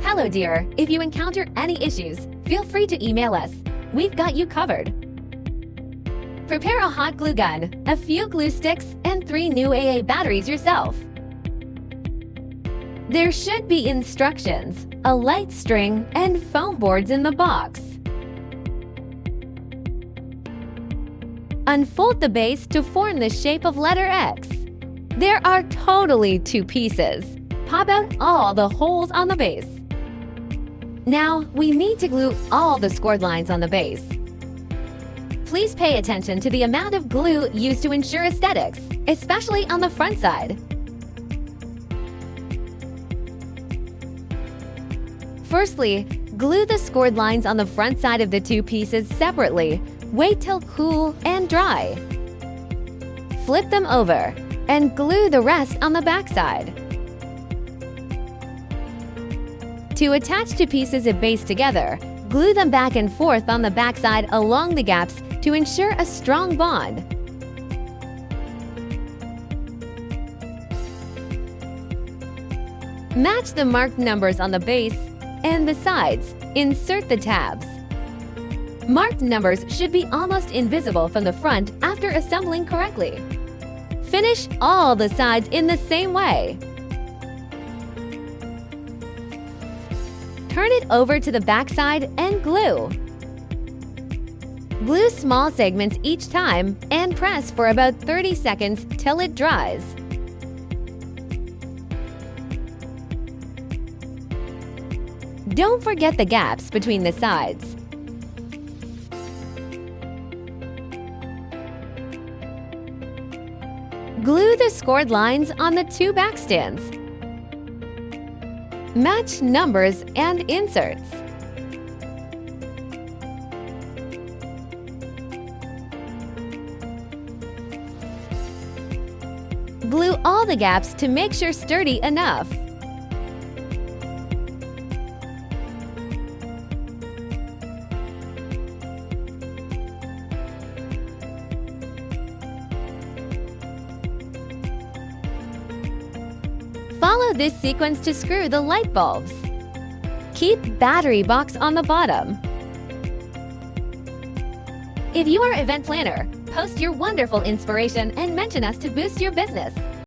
Hello dear, if you encounter any issues, feel free to email us. We've got you covered. Prepare a hot glue gun, a few glue sticks, and 3 new AA batteries yourself. There should be instructions, a light string, and foam boards in the box. Unfold the base to form the shape of letter X. There are totally 2 pieces. Pop out all the holes on the base. Now, we need to glue all the scored lines on the base. Please pay attention to the amount of glue used to ensure aesthetics, especially on the front side. Firstly, glue the scored lines on the front side of the 2 pieces separately. Wait till cool and dry. Flip them over and glue the rest on the back side. To attach 2 pieces of base together, glue them back and forth on the back side along the gaps to ensure a strong bond. Match the marked numbers on the base and the sides. Insert the tabs. Marked numbers should be almost invisible from the front after assembling correctly. Finish all the sides in the same way. Turn it over to the back side and glue. Glue small segments each time and press for about 30 seconds till it dries. Don't forget the gaps between the sides. Glue the scored lines on the 2 back stands. Match numbers and inserts. Glue all the gaps to make sure sturdy enough. Follow this sequence to screw the light bulbs. Keep battery box on the bottom. If you are an event planner, post your wonderful inspiration and mention us to boost your business.